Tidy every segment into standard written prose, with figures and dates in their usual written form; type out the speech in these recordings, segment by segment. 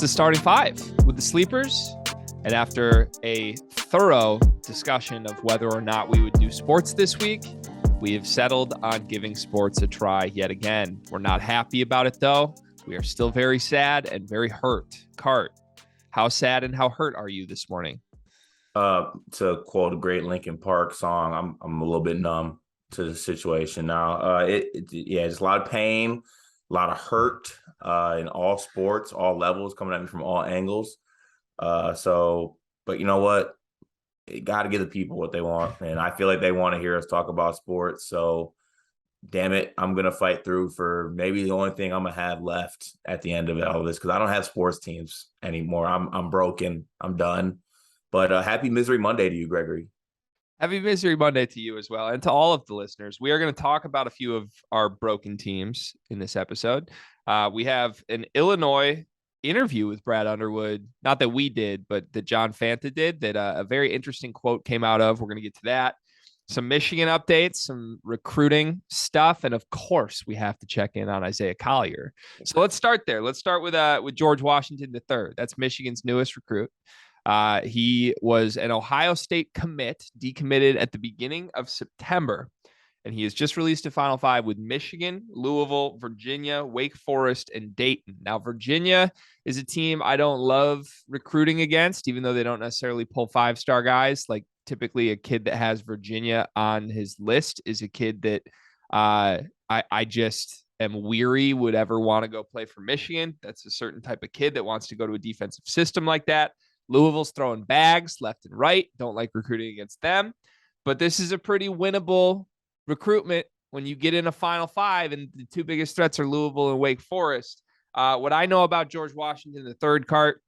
the starting five with the sleepers. And after a thorough discussion of whether or not we would do sports this week, we have settled on giving sports a try yet again. We're not happy about it, though. We are still very sad and very hurt. Cart, how sad and how hurt are you this morning? To quote a great Linkin Park song, I'm a little bit numb to the situation now. Just a lot of pain, a lot of hurt in all sports, all levels, coming at me from all angles. But you know what? You got to give the people what they want, and I feel like they want to hear us talk about sports. So, damn it, I'm gonna fight through for maybe the only thing I'm gonna have left at the end of all of this, because I don't have sports teams anymore. I'm broken. I'm done. But happy Misery Monday to you, Gregory. Happy Misery Monday to you as well. And to all of the listeners, we are going to talk about a few of our broken teams in this episode. We have an Illinois interview with Brad Underwood. Not that we did, but that John Fanta did, that a very interesting quote came out of. We're going to get to that. Some Michigan updates, some recruiting stuff. And of course, we have to check in on Isaiah Collier. So let's start there. Let's start with George Washington III. That's Michigan's newest recruit. He was an Ohio State commit, decommitted at the beginning of September, and he has just released a Final Five with Michigan, Louisville, Virginia, Wake Forest, and Dayton. Now, Virginia is a team I don't love recruiting against, even though they don't necessarily pull five-star guys. Like, typically a kid that has Virginia on his list is a kid that I just am weary would ever want to go play for Michigan. That's a certain type of kid that wants to go to a defensive system like that. Louisville's throwing bags left and right. Don't like recruiting against them. But this is a pretty winnable recruitment when you get in a Final Five, and the two biggest threats are Louisville and Wake Forest. What I know about George Washington III, Cart,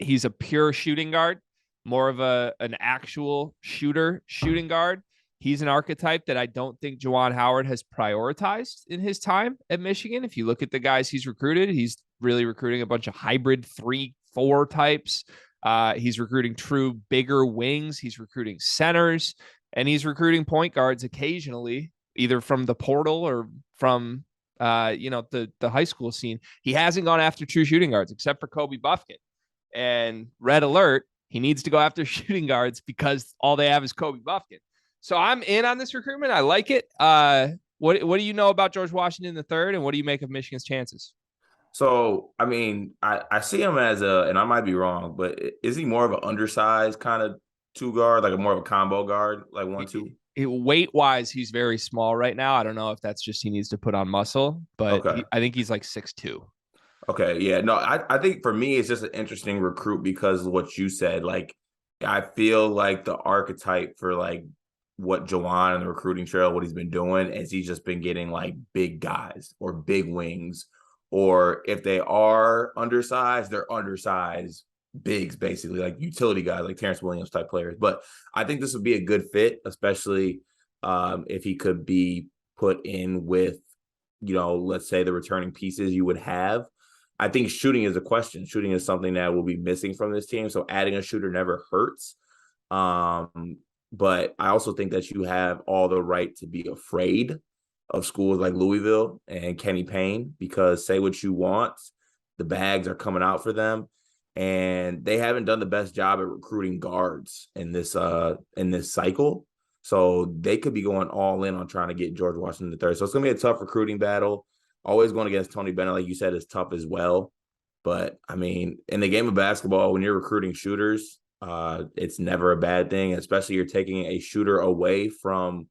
he's a pure shooting guard, more of an actual shooting guard. He's an archetype that I don't think Juwan Howard has prioritized in his time at Michigan. If you look at the guys he's recruited, he's really recruiting a bunch of hybrid 3-4 types. He's recruiting true bigger wings. He's recruiting centers, and he's recruiting point guards occasionally, either from the portal or from the high school scene. He hasn't gone after true shooting guards except for Kobe Buffkin. And red alert, he needs to go after shooting guards because all they have is Kobe Buffkin. So I'm in on this recruitment. I like it. What do you know about George Washington III, and what do you make of Michigan's chances? So, I mean, I see him as and I might be wrong, but is he more of an undersized kind of two guard, like more of a combo guard, like 1-2? Weight-wise, he's very small right now. I don't know if that's just he needs to put on muscle, but okay. I think he's like 6'2". Okay, yeah. No, I think for me, it's just an interesting recruit because of what you said. Like, I feel like the archetype for like what Juwan and the recruiting trail, what he's been doing, is he's just been getting like big guys or big wings, or if they are undersized, they're undersized bigs, basically like utility guys, like Terrence Williams type players. But I think this would be a good fit, especially if he could be put in with, let's say the returning pieces you would have. I think shooting is a question. Shooting is something that will be missing from this team. So adding a shooter never hurts. But I also think that you have all the right to be afraid of schools like Louisville and Kenny Payne, because say what you want, the bags are coming out for them, and they haven't done the best job at recruiting guards in this cycle. So they could be going all in on trying to get George Washington III. So it's gonna be a tough recruiting battle. Always going against Tony Bennett, like you said, is tough as well. But I mean, in the game of basketball, when you're recruiting shooters, it's never a bad thing, especially you're taking a shooter away from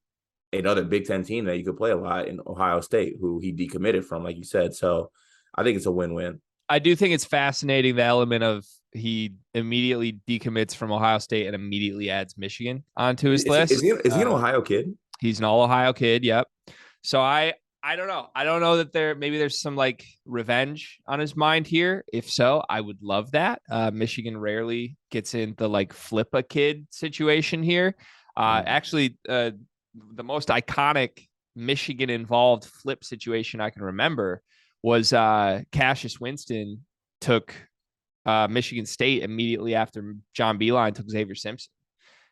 another Big Ten team that you could play a lot in Ohio State, who he decommitted from, like you said. So I think it's a win-win. I do think it's fascinating, the element of he immediately decommits from Ohio State and immediately adds Michigan onto his list. Is he an Ohio kid? He's an all-Ohio kid, yep. So I don't know. I don't know that there's some like revenge on his mind here. If so, I would love that. Michigan rarely gets in the like flip a kid situation here. Actually, the most iconic Michigan involved flip situation I can remember was Cassius Winston took Michigan State immediately after John Beilein took Xavier Simpson.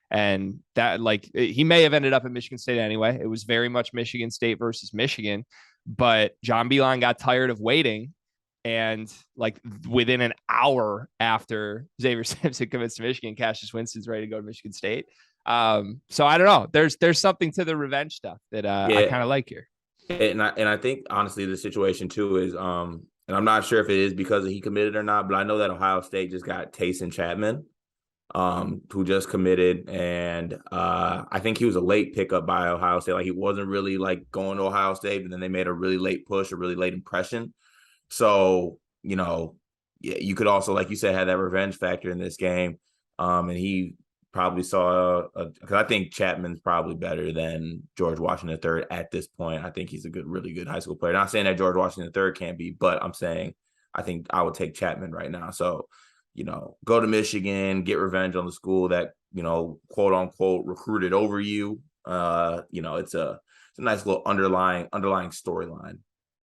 And that, like, he may have ended up at Michigan State anyway. It was very much Michigan State versus Michigan, but John Beilein got tired of waiting And like within an hour after Xavier Simpson commits to Michigan, Cassius Winston's ready to go to Michigan State. So I don't know. There's something to the revenge stuff that I Yeah, kind of like here. and I think honestly the situation too is and I'm not sure if it is because he committed or not, but I know that Ohio State just got Taysom Chapman, who just committed, and I think he was a late pickup by Ohio State. Like he wasn't really like going to Ohio State, but then they made a really late push, a really late impression. So, yeah, you could also, like you said, have that revenge factor in this game. And he probably saw because I think Chapman's probably better than George Washington III at this point. I think he's a really good high school player. Not saying that George Washington III can't be, but I'm saying I think I would take Chapman right now. So, go to Michigan, get revenge on the school that, quote unquote recruited over you. It's a nice little underlying storyline.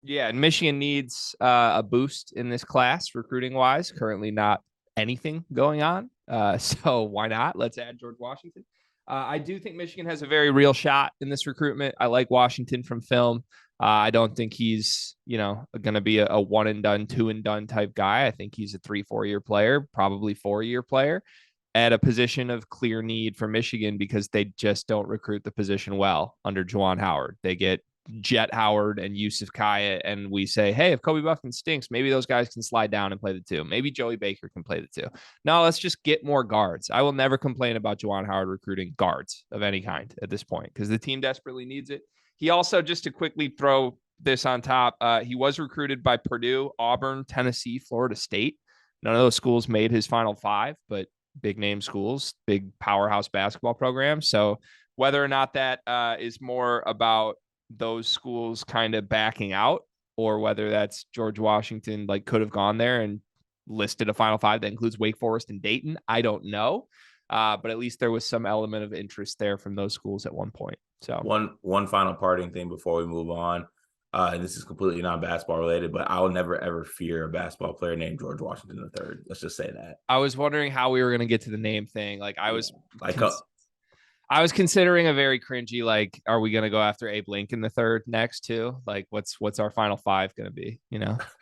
Yeah, and Michigan needs a boost in this class recruiting wise. Currently, not anything going on. So why not? Let's add George Washington. I do think Michigan has a very real shot in this recruitment. I like Washington from film. I don't think he's, going to be a one and done, two and done type guy. I think he's a 3-4 year player, probably 4 year player at a position of clear need for Michigan because they just don't recruit the position well under Juwan Howard. They get Jet Howard and Yusuf Kaya, and we say, hey, if Kobe Buffkin stinks, maybe those guys can slide down and play the two. Maybe Joey Baker can play the two. No, let's just get more guards. I will never complain about Juwan Howard recruiting guards of any kind at this point because the team desperately needs it. He also, just to quickly throw this on top, he was recruited by Purdue, Auburn, Tennessee, Florida State. None of those schools made his Final Five, but big name schools, big powerhouse basketball programs. So whether or not that is more about those schools kind of backing out or whether that's George Washington like could have gone there and listed a Final Five that includes Wake Forest and Dayton, I don't know. But at least there was some element of interest there from those schools at one point. So one final parting thing before we move on. And this is completely non-basketball related, but I will never ever fear a basketball player named George Washington III. Let's just say that. I was wondering how we were going to get to the name thing. Like I was like I was considering a very cringy, like, are we going to go after Abe Lincoln the third next too? Like, what's our Final Five going to be,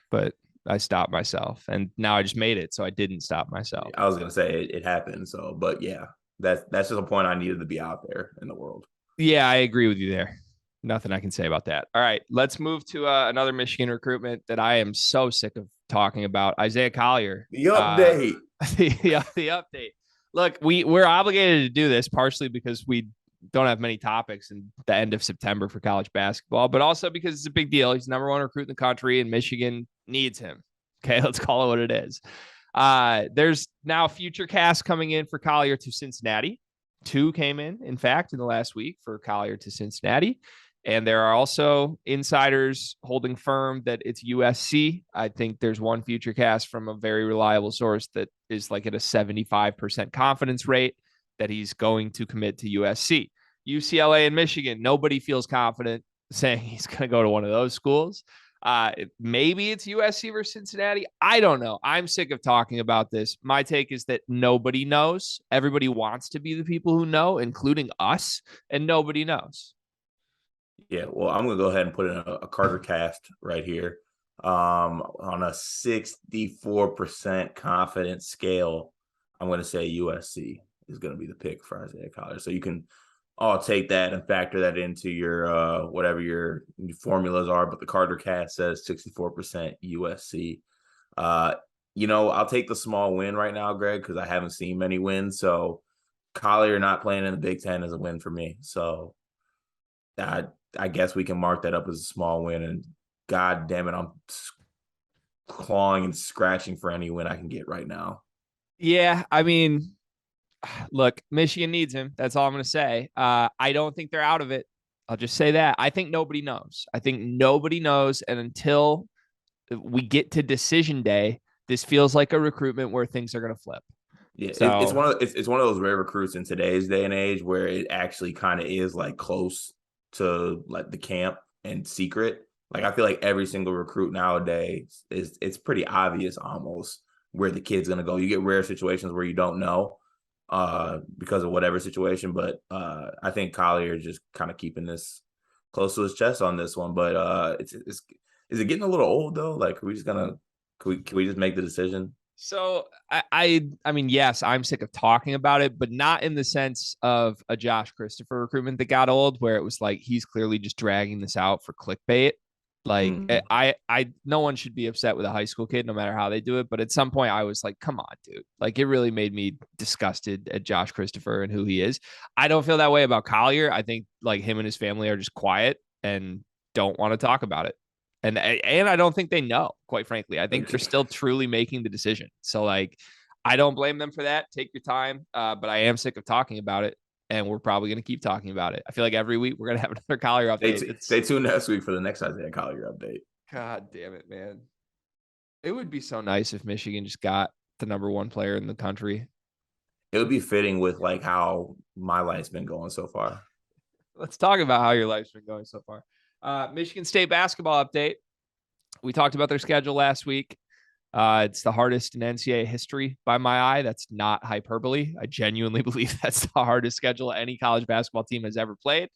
But I stopped myself, and now I just made it, so I didn't stop myself. I was going to say it happened. So, but yeah, that's just a point I needed to be out there in the world. Yeah, I agree with you there. Nothing I can say about that. All right, let's move to another Michigan recruitment that I am so sick of talking about. Isaiah Collier. The update. The update. Look, we're obligated to do this partially because we don't have many topics in the end of September for college basketball, but also because it's a big deal. He's number one recruit in the country, and Michigan needs him. Okay, let's call it what it is. There's now FutureCasts coming in for Collier to Cincinnati. 2 came in fact, in the last week for Collier to Cincinnati. And there are also insiders holding firm that it's USC. I think there's one FutureCast from a very reliable source that is like at a 75% confidence rate that he's going to commit to USC. UCLA and Michigan, nobody feels confident saying he's going to go to one of those schools. Maybe it's USC versus Cincinnati. I don't know. I'm sick of talking about this. My take is that nobody knows. Everybody wants to be the people who know, including us, and nobody knows. Yeah, well, I'm gonna go ahead and put in a Carter cast right here. On a 64% confidence scale, I'm gonna say USC is gonna be the pick for Isaiah Collier. So you can all take that and factor that into your whatever your formulas are. But the Carter cast says 64% USC. I'll take the small win right now, Greg, because I haven't seen many wins. So Collier not playing in the Big Ten is a win for me. So I guess we can mark that up as a small win. And God damn it, I'm clawing and scratching for any win I can get right now. Yeah, I mean, look, Michigan needs him. That's all I'm going to say. I don't think they're out of it. I'll just say that. I think nobody knows. And until we get to decision day, this feels like a recruitment where things are going to flip. Yeah, so, it's one of those rare recruits in today's day and age where it actually kind of is like close to like the camp and secret. Like I feel like every single recruit nowadays it's pretty obvious almost where the kid's gonna go. You get rare situations where you don't know because of whatever situation, but I think Collier is just kind of keeping this close to his chest on this one. But is it getting a little old though? Like are we just gonna Can we just make the decision? So I mean, yes, I'm sick of talking about it, but not in the sense of a Josh Christopher recruitment that got old, where it was like he's clearly just dragging this out for clickbait. Like Mm. no one should be upset with a high school kid, no matter how they do it. But at some point, I was like, come on, dude. Like it really made me disgusted at Josh Christopher and who he is. I don't feel that way about Collier. I think like him and his family are just quiet and don't want to talk about it. And I don't think they know, quite frankly. I think they're still truly making the decision. So like I don't blame them for that. Take your time. But I am sick of talking about it. And we're probably going to keep talking about it. I feel like every week we're going to have another Collier update. Stay tuned next week for the next Isaiah Collier update. God damn it, man. It would be so nice if Michigan just got the number one player in the country. It would be fitting with like how my life's been going so far. Let's talk about how your life's been going so far. Michigan State basketball update. We talked about their schedule last week. It's the hardest in NCAA history by my eye. That's not hyperbole. I genuinely believe that's the hardest schedule any college basketball team has ever played.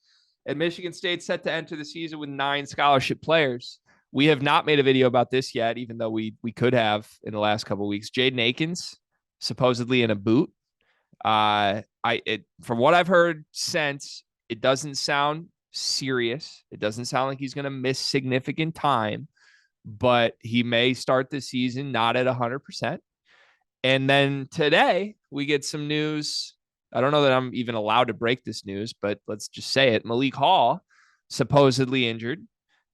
And Michigan State set to enter the season with 9 scholarship players. We have not made a video about this yet, even though we could have in the last couple of weeks. Jaden Akins, supposedly in a boot. From what I've heard since, it doesn't sound serious. It doesn't sound like he's going to miss significant time, but he may start the season not at 100%. And then today we get some news. I don't know that I'm even allowed to break this news, but let's just say it. Malik Hall, supposedly injured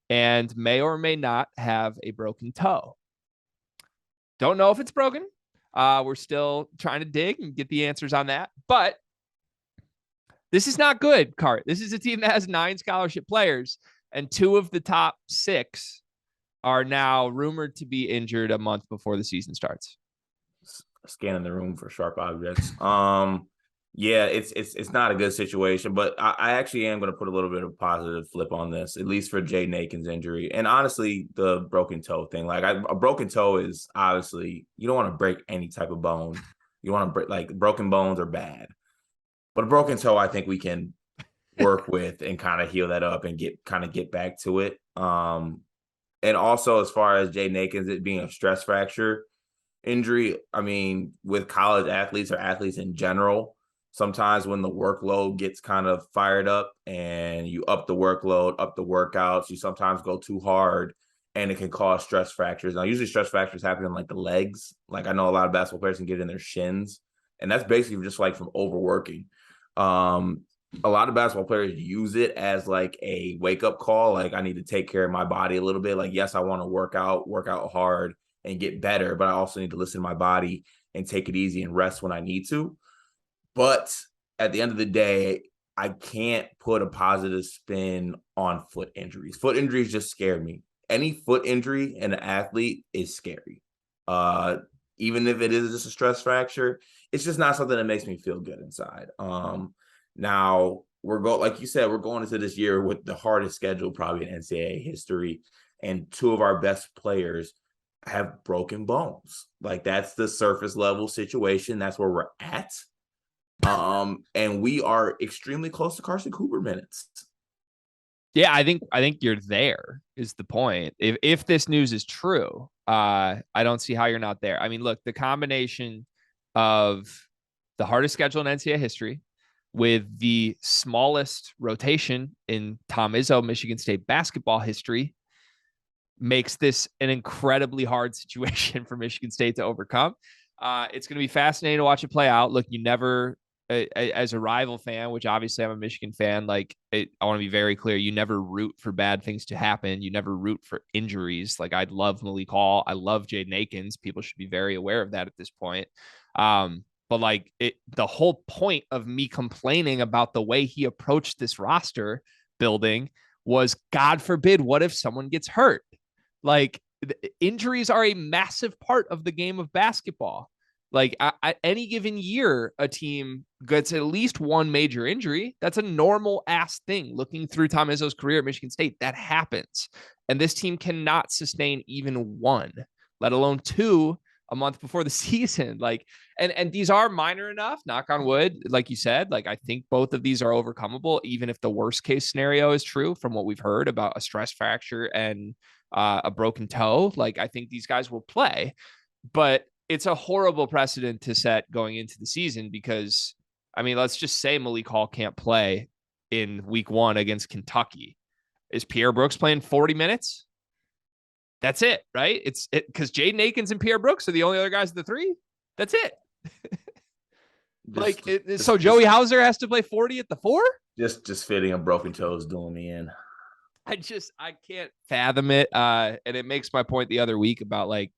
and may or may not have a broken toe. Don't know if it's broken. We're still trying to dig and get the answers on that. But this is not good, Cart. This is a team that has 9 scholarship players, and 2 of the top 6 are now rumored to be injured a month before the season starts. Scanning the room for sharp objects. Yeah, it's not a good situation, but I actually am going to put a little bit of positive flip on this, at least for Jaden Akins' injury. And honestly, the broken toe thing, like a broken toe is obviously, you don't want to break any type of bone. You want to break, like, broken bones are bad, but a broken toe, I think we can work with and kind of heal that up and get back to it. And also as far as Jaden Akins, it being a stress fracture injury, I mean, with college athletes or athletes in general, sometimes when the workload gets kind of fired up and you up the workload, up the workouts, you sometimes go too hard and it can cause stress fractures. Now, usually stress fractures happen in like the legs. Like I know a lot of basketball players can get in their shins, and that's basically just like from overworking. A lot of basketball players use it as like a wake-up call. Like, I need to take care of my body a little bit. Like, yes, I want to work out hard and get better, but I also need to listen to my body and take it easy and rest when I need to. But at the end of the day, I can't put a positive spin on foot injuries. Foot injuries just scare me. Any foot injury in an athlete is scary. Even if it is just a stress fracture, it's just not something that makes me feel good inside. Now like you said, we're going into this year with the hardest schedule probably in NCAA history, and 2 of our best players have broken bones. Like, that's the surface level situation. That's where we're at. And we are extremely close to Carson Cooper minutes. Yeah, I think you're there is the point. If this news is true, I don't see how you're not there. I mean, look, the combination of the hardest schedule in NCAA history with the smallest rotation in Tom Izzo Michigan State basketball history makes this an incredibly hard situation for Michigan State to overcome. It's going to be fascinating to watch it play out. Look, you never, as a rival fan, which obviously I'm a Michigan fan, like I want to be very clear, you never root for bad things to happen. You never root for injuries. Like, I love Malik Hall. I love Jaden Akins. People should be very aware of that at this point. But like the whole point of me complaining about the way he approached this roster building was, God forbid, what if someone gets hurt? Like, injuries are a massive part of the game of basketball. Like, any given year, a team gets at least one major injury. That's a normal ass thing. Looking through Tom Izzo's career at Michigan State, that happens. And this team cannot sustain even one, let alone 2 a month before the season. Like, and these are minor enough, knock on wood, like you said. Like, I think both of these are overcomable, even if the worst case scenario is true from what we've heard about a stress fracture and a broken toe. Like, I think these guys will play, but it's a horrible precedent to set going into the season because, I mean, let's just say Malik Hall can't play in week 1 against Kentucky. Is Pierre Brooks playing 40 minutes? That's it, right? It's because Jaden Akins and Pierre Brooks are the only other guys at the 3. That's it. So Joey Hauser has to play 40 at the 4? Just fitting a broken toe is doing me in. I can't fathom it. And it makes my point the other week about like,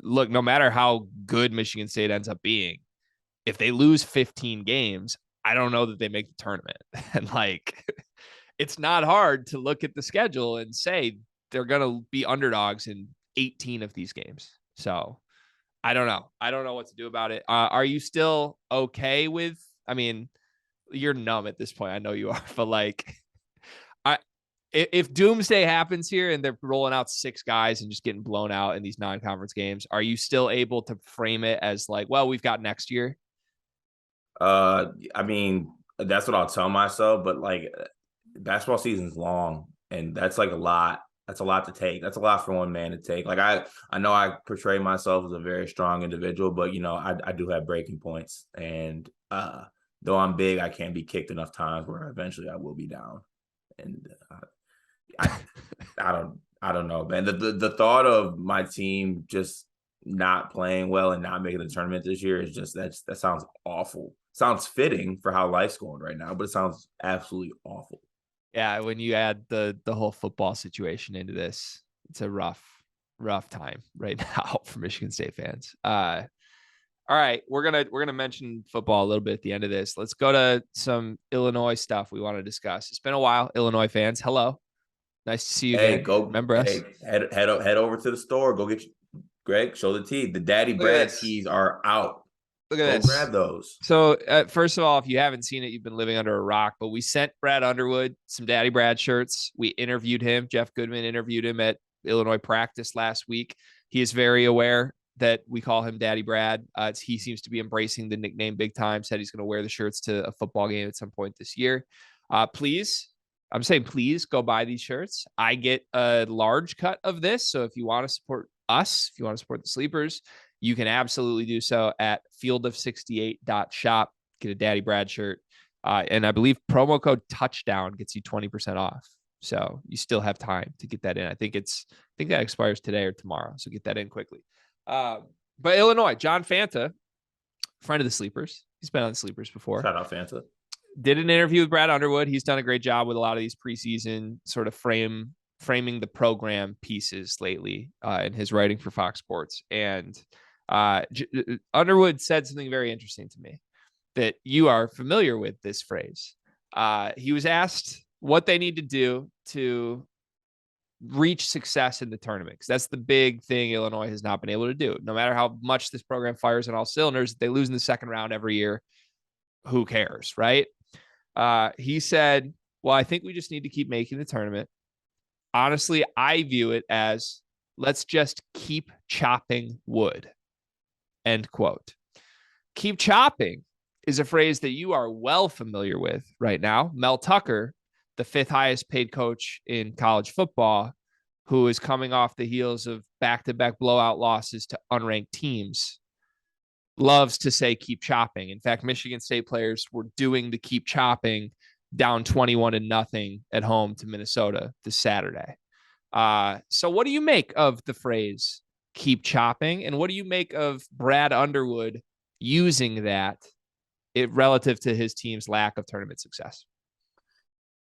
look, no matter how good Michigan State ends up being, if they lose 15 games, I don't know that they make the tournament. And like, it's not hard to look at the schedule and say they're going to be underdogs in 18 of these games. So I don't know. I don't know what to do about it. Are you still okay with, I mean, you're numb at this point. I know you are, but like, if doomsday happens here and they're rolling out 6 guys and just getting blown out in these non-conference games, are you still able to frame it as like, well, we've got next year? I mean, that's what I'll tell myself, but like basketball season's long and that's like a lot. That's a lot to take. That's a lot for one man to take. Like I know I portray myself as a very strong individual, but you know, I do have breaking points. And though I'm big, I can't be kicked enough times where eventually I will be down. And I don't know, man. The thought of my team just not playing well and not making the tournament this year is just that sounds awful. Sounds fitting for how life's going right now, but it sounds absolutely awful. Yeah, when you add the whole football situation into this, it's a rough time right now for Michigan State fans. All right, we're gonna mention football a little bit at the end of this. Let's go to some Illinois stuff we want to discuss. It's been a while, Illinois fans. Hello, nice to see you again. Remember us? Head over to the store. Go get Greg. Show the tee. The Daddy Brad tees are out. Look at this. Grab those. So, first of all, if you haven't seen it, you've been living under a rock. But we sent Brad Underwood some Daddy Brad shirts. We interviewed him. Jeff Goodman interviewed him at Illinois practice last week. He is very aware that we call him Daddy Brad. He seems to be embracing the nickname big time. Said he's going to wear the shirts to a football game at some point this year. Please, I'm saying please go buy these shirts. I get a large cut of this. So if you want to support us, if you want to support the Sleepers, you can absolutely do so at fieldof68.shop. Get a Daddy Brad shirt. And I believe promo code touchdown gets you 20% off. So you still have time to get that in. I think that expires today or tomorrow. So get that in quickly. But Illinois, John Fanta, friend of the Sleepers. He's been on the Sleepers before. Shout out Fanta. Did an interview with Brad Underwood. He's done a great job with a lot of these preseason sort of framing the program pieces lately in his writing for Fox Sports. And Underwood said something very interesting to me that you are familiar with this phrase. He was asked what they need to do to reach success in the tournament, because that's the big thing Illinois has not been able to do. No matter how much this program fires on all cylinders, they lose in the second round every year. Who cares, right? He said, well, I think we just need to keep making the tournament. Honestly, I view it as let's just keep chopping wood. End quote. Keep chopping is a phrase that you are well familiar with right now. Mel Tucker, the 5th highest paid coach in college football, who is coming off the heels of back-to-back blowout losses to unranked teams, loves to say keep chopping. In fact, Michigan State players were doing the keep chopping down 21-0 at home to Minnesota this Saturday. So what do you make of the phrase keep chopping? And what do you make of Brad Underwood using that relative to his team's lack of tournament success?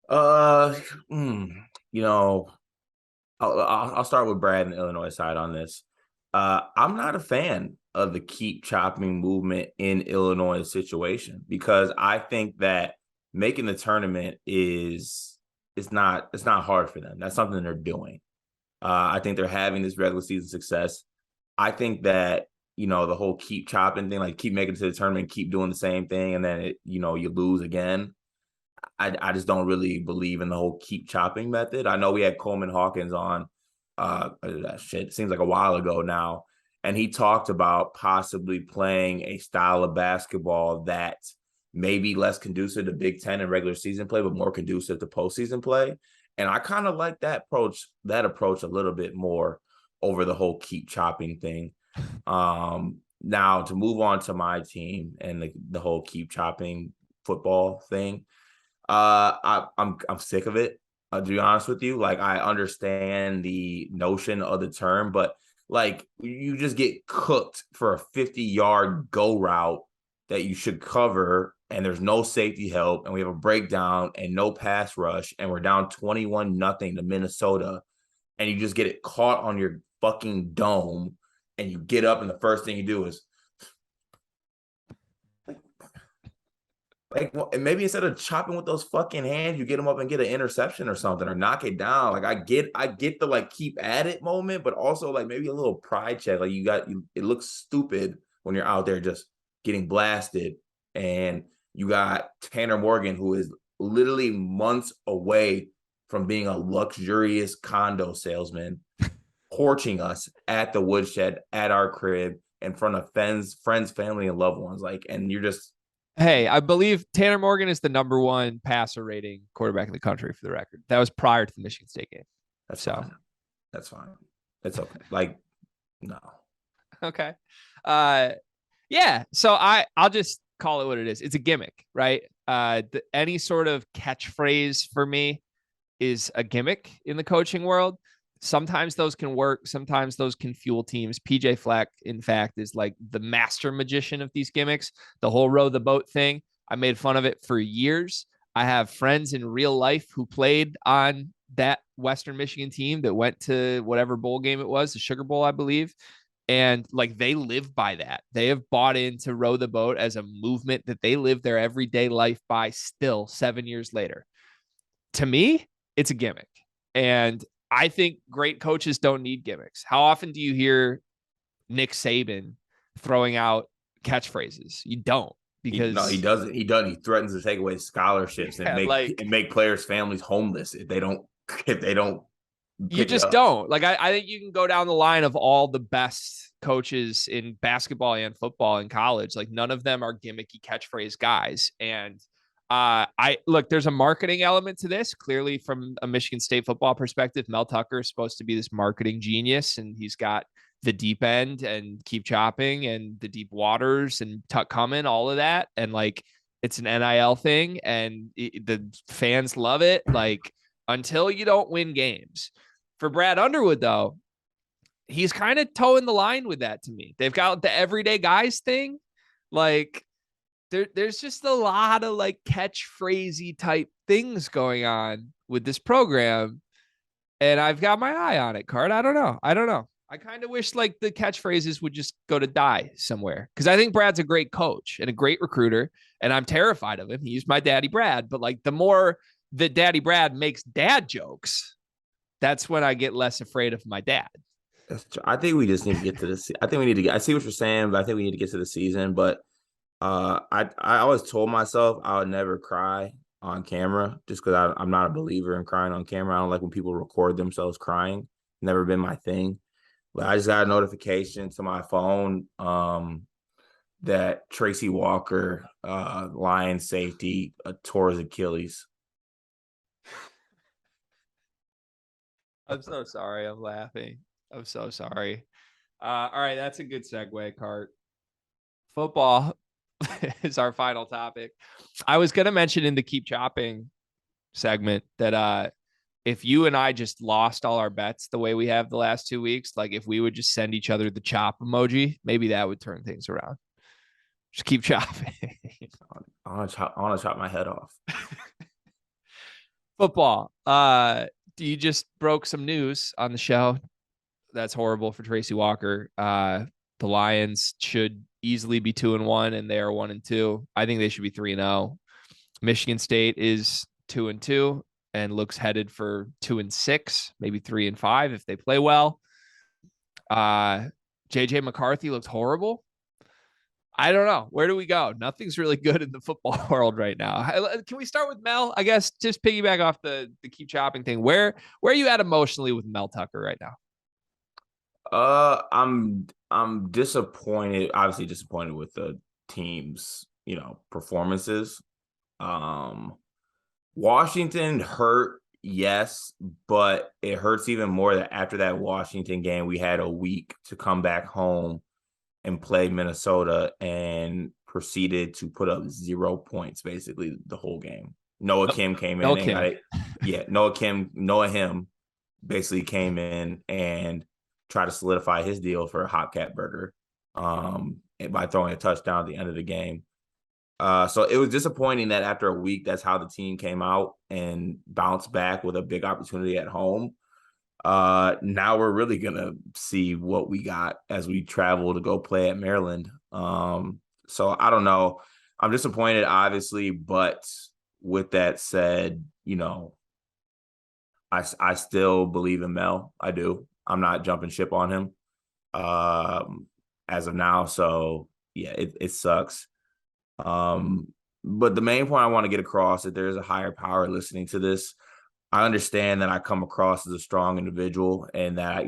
You know, I'll start with Brad and the Illinois side on this. I'm not a fan of the keep chopping movement in Illinois situation, because I think that making the tournament it's not hard for them. That's something they're doing. I think they're having this regular season success. I think that, you know, the whole keep chopping thing, like keep making it to the tournament, keep doing the same thing, and then you lose again. I just don't really believe in the whole keep chopping method. I know we had Coleman Hawkins on it seems like a while ago now, and he talked about possibly playing a style of basketball that may be less conducive to Big Ten and regular season play, but more conducive to postseason play. And I kind of like that approach a little bit more over the whole keep chopping thing. Now to move on to my team and the whole keep chopping football thing. I'm sick of it. To be honest with you, like I understand the notion of the term, but like you just get cooked for a 50-yard go route that you should cover, and there's no safety help, and we have a breakdown and no pass rush, and we're down 21-0 to Minnesota, and you just get it caught on your fucking dome, and you get up, and the first thing you do is like, and maybe instead of chopping with those fucking hands, you get them up and get an interception or something, or knock it down. Like I get the like keep at it moment, but also like maybe a little pride check. Like it looks stupid when you're out there just getting blasted, and you got Tanner Morgan, who is literally months away from being a luxurious condo salesman, torching us at the woodshed, at our crib, in front of friends, family, and loved ones. Like, and you're just. Hey, I believe Tanner Morgan is the #1 passer rating quarterback in the country, for the record. That was prior to the Michigan State game. That's fine. That's fine. It's okay. Like, no. Okay. Yeah. So I'll just call it what it is. It's a gimmick, right? Any sort of catchphrase for me is a gimmick in the coaching world. Sometimes those can work. Sometimes those can fuel teams. PJ Fleck, in fact, is like the master magician of these gimmicks. The whole row the boat thing, I made fun of it for years. I have friends in real life who played on that Western Michigan team that went to whatever bowl game it was, the Sugar Bowl, I believe. And like they live by that. They have bought into row the boat as a movement that they live their everyday life by still 7 years later. To me, it's a gimmick. And I think great coaches don't need gimmicks. How often do you hear Nick Saban throwing out catchphrases? You don't, because he doesn't. He doesn't. He threatens to take away scholarships and make players' families homeless if they don't you just don't. Like I think you can go down the line of all the best coaches in basketball and football in college. Like none of them are gimmicky catchphrase guys. And I look, there's a marketing element to this. Clearly, from a Michigan State football perspective, Mel Tucker is supposed to be this marketing genius, and he's got the deep end and keep chopping and the deep waters and tuck coming, all of that. And like it's an NIL thing, and the fans love it. Like until you don't win games. For Brad Underwood, though, he's kind of towing the line with that to me. They've got the everyday guys thing. Like there's just a lot of like catchphrasey type things going on with this program. And I've got my eye on it, Card. I don't know. I kind of wish like the catchphrases would just go to die somewhere. Cause I think Brad's a great coach and a great recruiter. And I'm terrified of him. He used my daddy Brad, but like the more that daddy Brad makes dad jokes, that's when I get less afraid of my dad. I think we just need to get to this. I think we need to get. I see what you're saying, but I think we need to get to the season. But I always told myself I would never cry on camera, just because I'm not a believer in crying on camera. I don't like when people record themselves crying. Never been my thing. But I just got a notification to my phone that Tracy Walker, Lions safety, tore his Achilles. I'm so sorry. I'm laughing. I'm so sorry. All right. That's a good segue, Cart. Football is our final topic. I was going to mention in the keep chopping segment that if you and I just lost all our bets the way we have the last 2 weeks, like if we would just send each other the chop emoji, maybe that would turn things around. Just keep chopping. I want to chop my head off. Football. You just broke some news on the show. That's horrible for Tracy Walker. The Lions should easily be 2-1, and they are 1-2. I think they should be 3-0. Michigan State is 2-2 and looks headed for 2-6, maybe 3-5 if they play well. JJ McCarthy looks horrible. I don't know. Where do we go? Nothing's really good in the football world right now. Can we start with Mel? I guess just piggyback off the keep chopping thing. Where are you at emotionally with Mel Tucker right now? I'm disappointed, obviously disappointed with the team's, performances. Washington hurt yes, but it hurts even more that after that Washington game, we had a week to come back home and play Minnesota and proceeded to put up 0 points basically the whole game. Noah Kim came No in and got Kim. it. Yeah, Noah Him basically came in and tried to solidify his deal for a Hopcat burger by throwing a touchdown at the end of the game. So it was disappointing that after a week, that's how the team came out and bounced back with a big opportunity at home. Now we're really gonna see what we got as we travel to go play at Maryland. So I don't know. I'm disappointed, obviously, but with that said, I still believe in Mel. I do. I'm not jumping ship on him as of now. So yeah, it sucks. But the main point I want to get across that there is a higher power listening to this. I understand that I come across as a strong individual and that,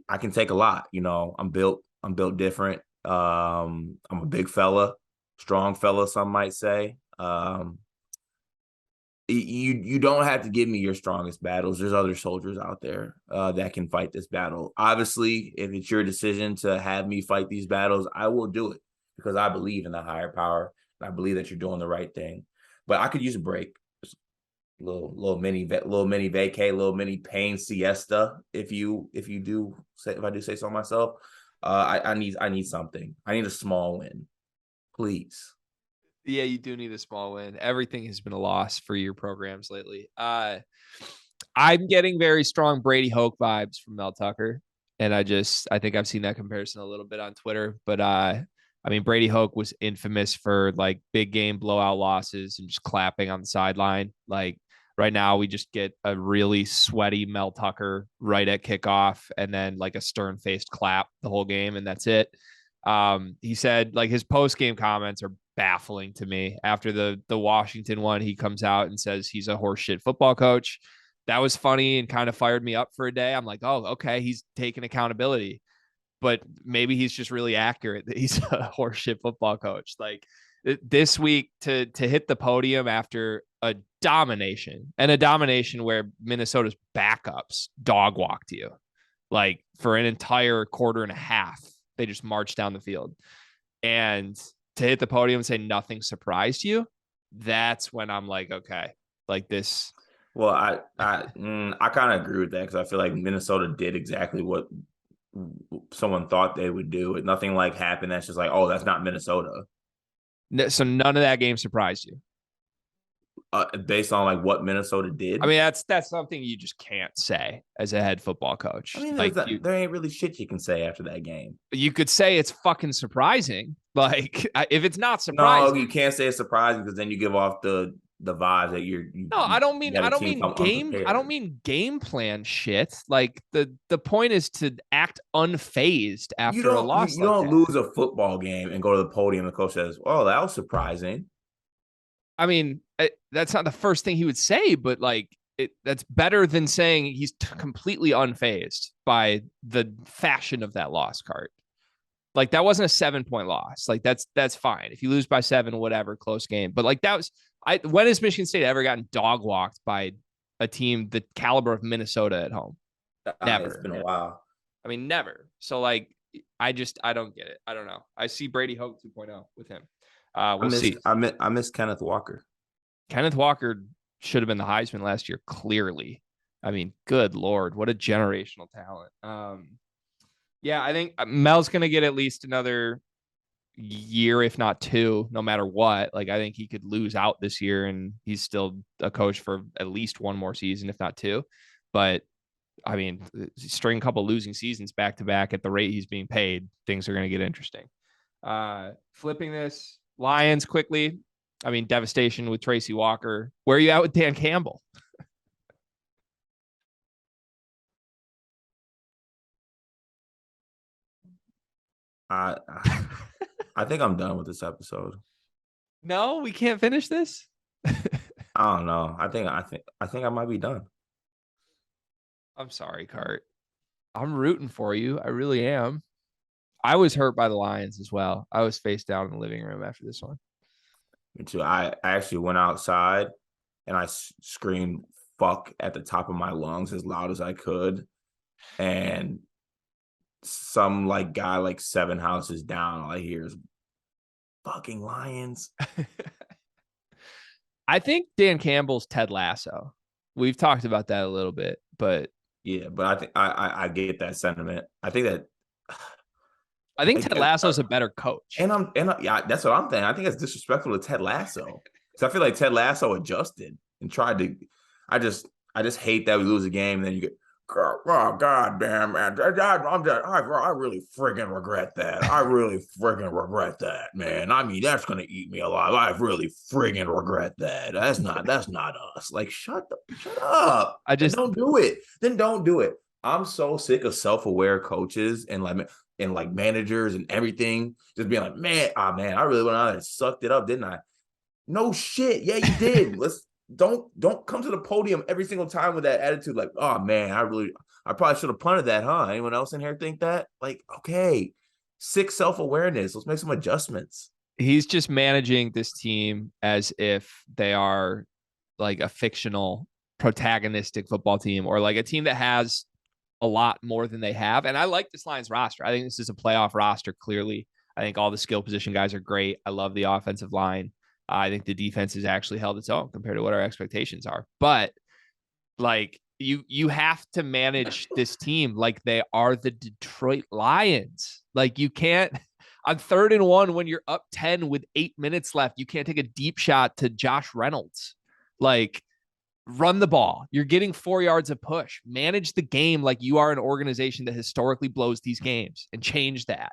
I can take a lot. I'm built different. I'm a big fella, strong fella, some might say. You don't have to give me your strongest battles. There's other soldiers out there that can fight this battle. Obviously, if it's your decision to have me fight these battles, I will do it because I believe in the higher power. And I believe that you're doing the right thing. But I could use a break. Little mini vacay, little mini pain siesta. If I do say so myself, I need something. I need a small win, please. Yeah, you do need a small win. Everything has been a loss for your programs lately. I'm getting very strong Brady Hoke vibes from Mel Tucker. And I think I've seen that comparison a little bit on Twitter. But Brady Hoke was infamous for like big game blowout losses and just clapping on the sideline. Like right now, we just get a really sweaty Mel Tucker right at kickoff and then like a stern faced clap the whole game, and that's it. He said like his post game comments are baffling to me. After the Washington one, he comes out and says he's a horseshit football coach. That was funny and kind of fired me up for a day. I'm like, oh, okay, he's taking accountability, but maybe he's just really accurate that he's a horseshit football coach. Like this week to hit the podium after a domination where Minnesota's backups dog walked you like for an entire quarter and a half. They just marched down the field. And to hit the podium and say nothing surprised you, that's when I'm like, okay, like this. Well, I kind of agree with that because I feel like Minnesota did exactly what someone thought they would do. Nothing like happened. That's just like, oh, that's not Minnesota. So none of that game surprised you. Based on like what Minnesota did. I mean, that's something you just can't say as a head football coach. I mean, like there ain't really shit you can say after that game. You could say it's fucking surprising. Like if it's not No, surprising, you can't say it's surprising because then you give off the vibes that no, I don't mean game plan shit. Like the point is to act unfazed after a loss. You don't lose a football game and go to the podium and the coach says, "Oh, that was surprising." I mean, that's not the first thing he would say, but like that's better than saying he's completely unfazed by the fashion of that loss card. Like that wasn't a 7-point loss. Like that's fine. If you lose by 7, whatever, close game. But like that was when has Michigan State ever gotten dog walked by a team the caliber of Minnesota at home? Never. It's been a while. I mean, never. So like I don't get it. I don't know. I see Brady Hoke 2.0 with him. We'll see. I miss Kenneth Walker. Kenneth Walker should have been the Heisman last year, clearly. I mean, good Lord, what a generational talent. Yeah, I think Mel's going to get at least another year, if not 2, no matter what. Like, I think he could lose out this year and he's still a coach for at least 1 more season, if not 2. But I mean, string a couple losing seasons back to back at the rate he's being paid, things are going to get interesting. Flipping this, Lions quickly. I mean, devastation with Tracy Walker. Where are you at with Dan Campbell? I think I'm done with this episode. No, we can't finish this. I don't know. I think I might be done. I'm sorry, Cart. I'm rooting for you. I really am. I was hurt by the Lions as well. I was face down in the living room after this one. Me too. I actually went outside and I screamed fuck at the top of my lungs as loud as I could. And some like guy like 7 houses down, all I hear is fucking Lions. I think Dan Campbell's Ted Lasso. We've talked about that a little bit, but yeah, but I think I get that sentiment. I think that I think Ted Lasso's a better coach. Yeah, that's what I'm thinking. I think it's disrespectful to Ted Lasso. So I feel like Ted Lasso adjusted and tried to. I just hate that we lose a game and then you get, oh god damn man, I really friggin' regret that. I really friggin' regret that, man. I mean, that's gonna eat me alive. I really friggin' regret that. That's not us. Like, shut up. Then don't do it. Then don't do it. I'm so sick of self-aware coaches and like managers and everything just being like, man, I really went out and sucked it up, didn't I? No shit. Yeah, you did. Don't come to the podium every single time with that attitude. Like, oh man, I probably should have punted that, huh? Anyone else in here think that? Like, okay, sick self-awareness. Let's make some adjustments. He's just managing this team as if they are like a fictional protagonistic football team or like a team that has a lot more than they have. And I like this Lions roster. I think this is a playoff roster, clearly. I think all the skill position guys are great. I love the offensive line. I think the defense has actually held its own compared to what our expectations are. But like you have to manage this team like they are the Detroit Lions. Like you can't on 3rd and 1 when you're up 10 with 8 minutes left, you can't take a deep shot to Josh Reynolds. Like run the ball. You're getting 4 yards of push. Manage the game like you are an organization that historically blows these games and change that.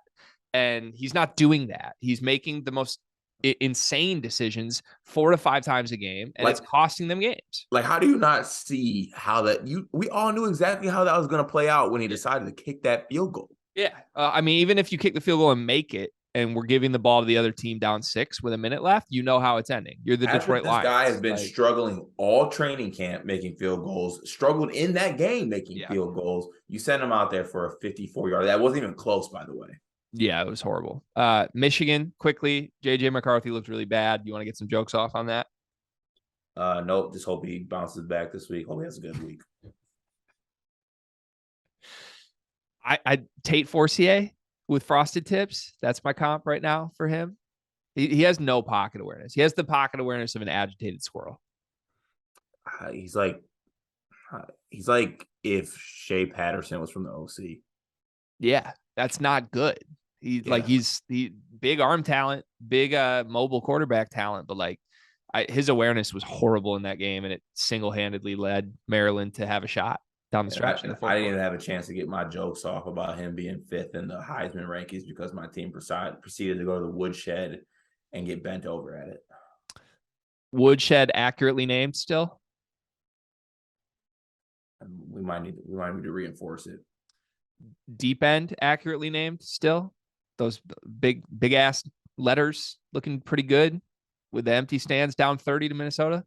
And he's not doing that. He's making the most insane decisions 4 to 5 times a game, and it's costing them games. Like, how do you not see how we all knew exactly how that was going to play out when he decided to kick that field goal? Yeah. I mean, even if you kick the field goal and make it, and we're giving the ball to the other team down 6 with a minute left, you know how it's ending. You're the Detroit Lions. This guy has been struggling all training camp making field goals, struggled in that game making field goals. You send him out there for a 54-yard. That wasn't even close, by the way. Yeah, it was horrible. Michigan, quickly, J.J. McCarthy looked really bad. You want to get some jokes off on that? Nope. Just hope he bounces back this week. Hope he has a good week. I Tate Forcier with frosted tips. That's my comp right now for him. He has no pocket awareness. He has the pocket awareness of an agitated squirrel. He's like if Shea Patterson was from the OC. Yeah, that's not good. He's big arm talent, big mobile quarterback talent, but like his awareness was horrible in that game, and it single-handedly led Maryland to have a shot down the stretch. I didn't even have a chance to get my jokes off about him being 5th in the Heisman rankings because my team proceeded to go to the woodshed and get bent over at it. Woodshed accurately named still? We might need to reinforce it. Deep end accurately named still? Those big ass letters looking pretty good with the empty stands down 30 to Minnesota.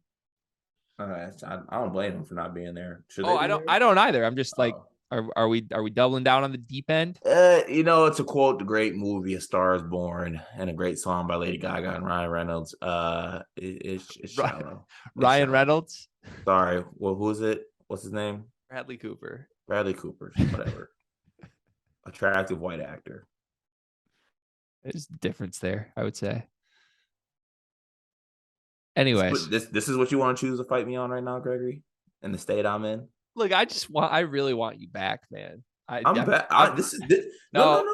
I don't blame them for not being there. I don't either. I'm just like, are we doubling down on the deep end? It's a quote, the great movie A Star Is Born, and a great song by Lady Gaga and Ryan Reynolds. It's shallow. Ryan Reynolds. Sorry. Well, who is it? What's his name? Bradley Cooper. Whatever. Attractive white actor. There's a difference there, I would say. Anyways, this is what you want to choose to fight me on right now, Gregory, in the state I'm in. Look, I really want you back, man. I'm back. No.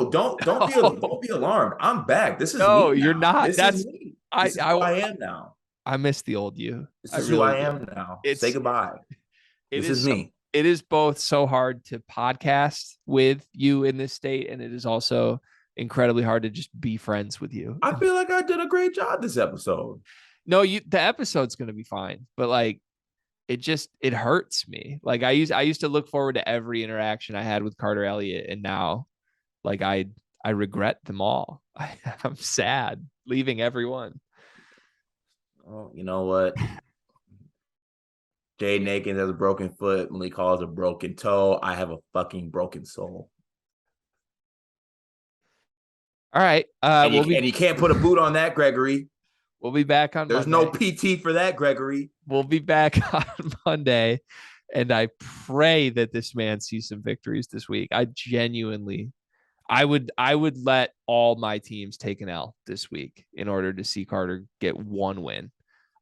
Don't be alarmed. I'm back. This is me. You're not. That's me. This is who I am now. I miss the old you. This is who I am now. Say goodbye. This is me. It is both so hard to podcast with you in this state, and it is also incredibly hard to just be friends with you. I feel like I did a great job this episode. No, the episode's going to be fine, but like it hurts me. Like I used to look forward to every interaction I had with Carter Elliott, and now like I regret them all. I'm sad leaving everyone. Oh, you know what? Jaden Akins has a broken foot. Malik Hall has a broken toe. I have a fucking broken soul. All right. And you can't put a boot on that, Gregory. We'll be back on There's Monday. no PT for that, Gregory. We'll be back on Monday. And I pray that this man sees some victories this week. I would let all my teams take an L this week in order to see Carter get one win.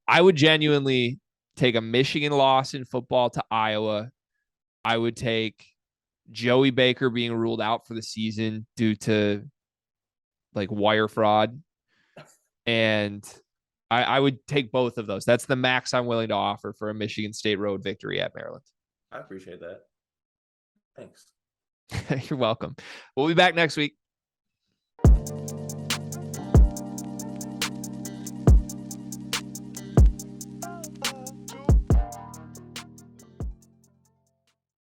I would genuinely take a Michigan loss in football to Iowa. I would take Joey Baker being ruled out for the season due to like wire fraud. And I would take both of those. That's the max I'm willing to offer for a Michigan State road victory at Maryland. I appreciate that. Thanks. You're welcome. We'll be back next week.